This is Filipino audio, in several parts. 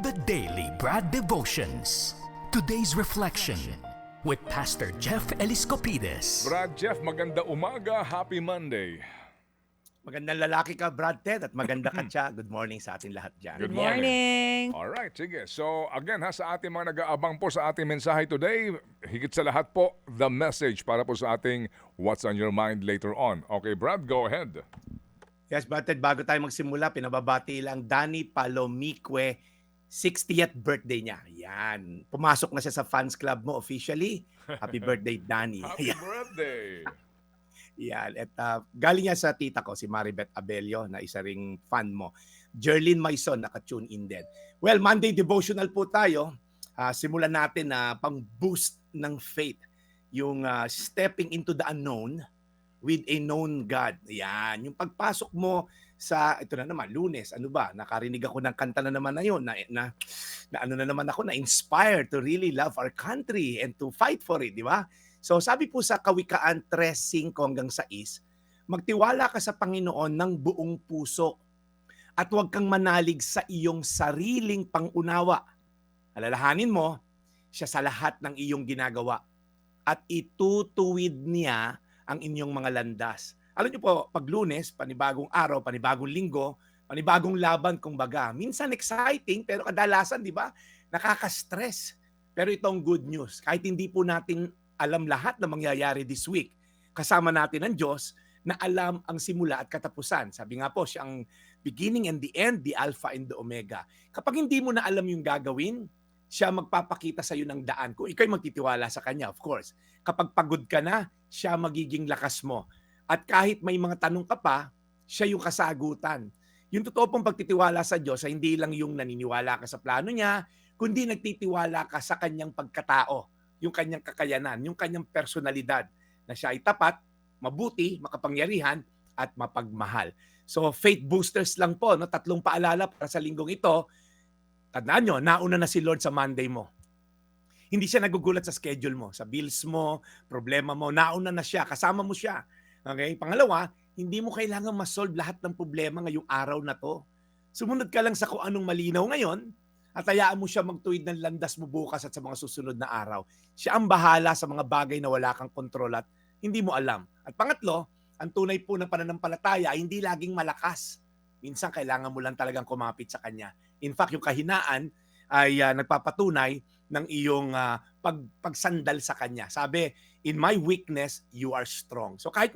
The Daily Brad Devotions. Today's reflection with Pastor Jeff Eliscopides. Brad Jeff, maganda umaga. Happy Monday. Magandang lalaki ka, Brad Ted, at maganda ka, Cha. Good morning sa ating lahat dyan. Good Morning. Alright, sige. So again sa ating mga nag-aabang po sa ating mensahe today, higit sa lahat po, the message para po sa ating What's on Your Mind later on. Okay, Brad, go ahead. Yes, Brad Ted, bago tayo magsimula, pinababati lang Danny Palomique, 60th birthday niya. Yan. Pumasok na siya sa fans club mo officially. Happy birthday, Danny. Happy birthday. Yan. At galing yan sa tita ko, si Maribeth Abelio, na isa ring fan mo. Jerlyn Maison, naka-tune in din. Well, Monday devotional po tayo. Simulan natin na pang-boost ng faith. Yung stepping into the unknown with a known God. Yan. Yung pagpasok mo sa, ito na naman, Lunes, ano ba? Nakarinig ako ng kanta na naman na yun, na ano na naman ako, na-inspired to really love our country and to fight for it, di ba? So sabi po sa Kawikaan 3:5 hanggang 6, magtiwala ka sa Panginoon ng buong puso at huwag kang manalig sa iyong sariling pangunawa. Alalahanin mo, siya sa lahat ng iyong ginagawa at itutuwid niya ang inyong mga landas. Alam niyo po, pag Lunes, panibagong araw, panibagong linggo, panibagong laban kumbaga. Minsan exciting pero kadalasan, di ba, nakaka-stress. Pero itong good news, kahit hindi po natin alam lahat na mangyayari this week, kasama natin ang Diyos na alam ang simula at katapusan. Sabi nga po, siya ang beginning and the end, the Alpha and the Omega. Kapag hindi mo na alam yung gagawin, siya magpapakita sa iyo ng daan. Kung ikaw'y magtitiwala sa Kanya, of course. Kapag pagod ka na, siya magiging lakas mo. At kahit may mga tanong ka pa, siya yung kasagutan. Yung totoo pong pagtitiwala sa Diyos ay hindi lang yung naniniwala ka sa plano niya, kundi nagtitiwala ka sa Kanyang pagkatao, yung Kanyang kakayanan, yung Kanyang personalidad, na siya ay tapat, mabuti, makapangyarihan, at mapagmahal. So faith boosters lang po, no? 3 paalala para sa linggong ito. Tandaan nyo, nauna na si Lord sa Monday mo. Hindi siya nagugulat sa schedule mo, sa bills mo, problema mo, nauna na siya, kasama mo siya. Okay? Pangalawa, hindi mo kailangan ma-solve lahat ng problema ngayong araw na to. Sumunod ka lang sa kung anong malinaw ngayon, at hayaan mo siya magtuwid ng landas mo bukas at sa mga susunod na araw. Siya ang bahala sa mga bagay na wala kang kontrol at hindi mo alam. At pangatlo, ang tunay po ng pananampalataya ay hindi laging malakas. Minsan kailangan mo lang talagang kumapit sa Kanya. In fact, yung kahinaan ay nagpapatunay ng iyong pagsandal sa Kanya. Sabi, in my weakness, you are strong. So kahit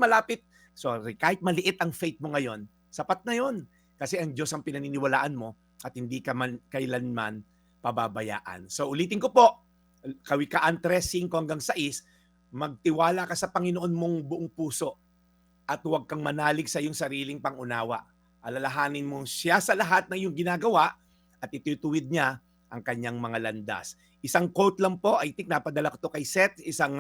kahit maliit ang faith mo ngayon, sapat na yon. Kasi ang Diyos ang pinaniniwalaan mo at hindi ka kailanman pababayaan. So ulitin ko po, Kawikaan 3:5 hanggang 6, magtiwala ka sa Panginoon mong buong puso at huwag kang manalig sa iyong sariling pangunawa. Alalahanin mo siya sa lahat ng iyong ginagawa at itutuwid niya ang kanyang mga landas. Isang quote lang po, I think napadala ko to kay Seth, isang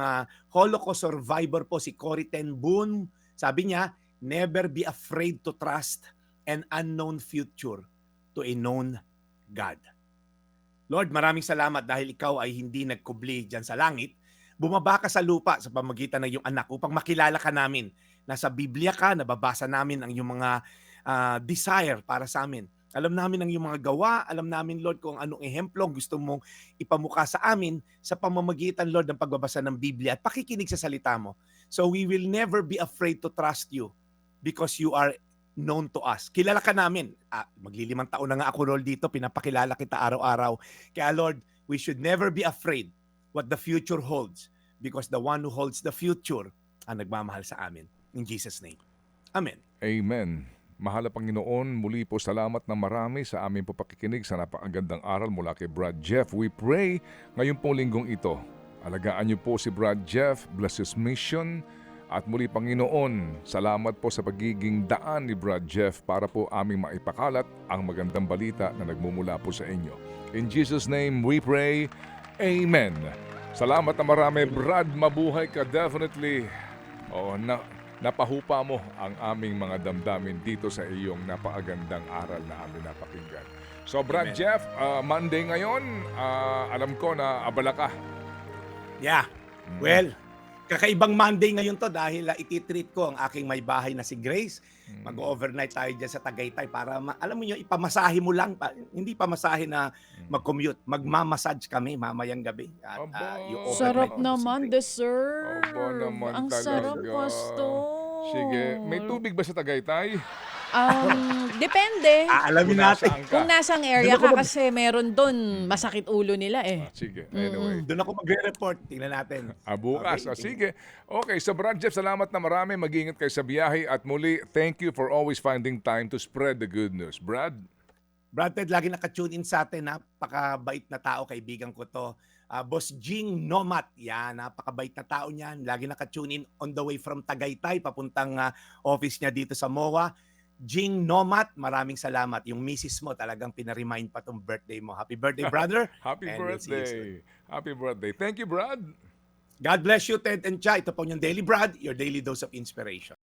Holocaust survivor po, si Corrie ten Boom. Sabi niya, never be afraid to trust an unknown future to a known God. Lord, maraming salamat dahil ikaw ay hindi nagkubli dyan sa langit. Bumaba ka sa lupa sa pamagitan ng iyong anak upang makilala ka namin. Nasa Biblia ka, nababasa namin ang iyong mga desire para sa amin. Alam namin ang iyong mga gawa. Alam namin, Lord, kung anong ehemplo gusto mong ipamukha sa amin sa pamamagitan, Lord, ng pagbabasa ng Biblia at pakikinig sa salita mo. So we will never be afraid to trust you because you are known to us. Kilala ka namin. Maglilimang taon na nga ako, Lord, dito. Pinapakilala kita araw-araw. Kaya, Lord, we should never be afraid what the future holds because the one who holds the future ang nagmamahal sa amin. In Jesus' name. Amen. Amen. Mahal na Panginoon, muli po salamat na marami sa aming po pakikinig sa napakagandang aral mula kay Brad Jeff. We pray ngayon pong linggong ito. Alagaan niyo po si Brad Jeff, bless his mission. At muli Panginoon, salamat po sa pagiging daan ni Brad Jeff para po aming maipakalat ang magandang balita na nagmumula po sa inyo. In Jesus' name we pray, Amen. Salamat na marami, Brad, mabuhay ka definitely. Napahupa mo ang aming mga damdamin dito sa iyong napakagandang aral na aming napakinggan. So Brad Amen. Jeff, Monday ngayon, alam ko na abala ka. Yeah. Well, Kakaibang Monday ngayon to dahil ititreat ko ang aking may bahay na si Grace. Mag-overnight tayo dyan sa Tagaytay para, alam mo nyo, ipamasahe mo lang. Hindi pamasahe na mag-commute. Magmamassage kami mamayang gabi. At, Aba. you overnight Sarap ko si naman, Grace. dessert. Aba naman Ang sarap, talaga. Pastor. Sige, may tubig ba sa Tagaytay? Depende. Alamin Kung natin. nasaan ka. Kung nasang area Doon ako ka kasi meron doon masakit ulo nila eh. Sige, anyway. Doon ako magre-report. Tingnan natin. Bukas. Okay. Sige. Okay, so Brad Jeff, salamat na marami. Mag-ingat kayo sa biyahe. At muli, thank you for always finding time to spread the good news. Brad? Brad Ted, lagi nakatune in sa atin. Napakabait na tao, kaibigan ko to. Boss Jing Nomat, yan, napakabait na tao niyan. Lagi nakatune in on the way from Tagaytay, papuntang office niya dito sa MOA. Jing Nomat, maraming salamat. Yung misis mo talagang pinaremind pa tong birthday mo. Happy birthday, brother. Happy And we'll see you soon. birthday. Happy birthday. Thank you, Brad. God bless you, Ted and Cha. Ito po yung Daily Brad, your daily dose of inspiration.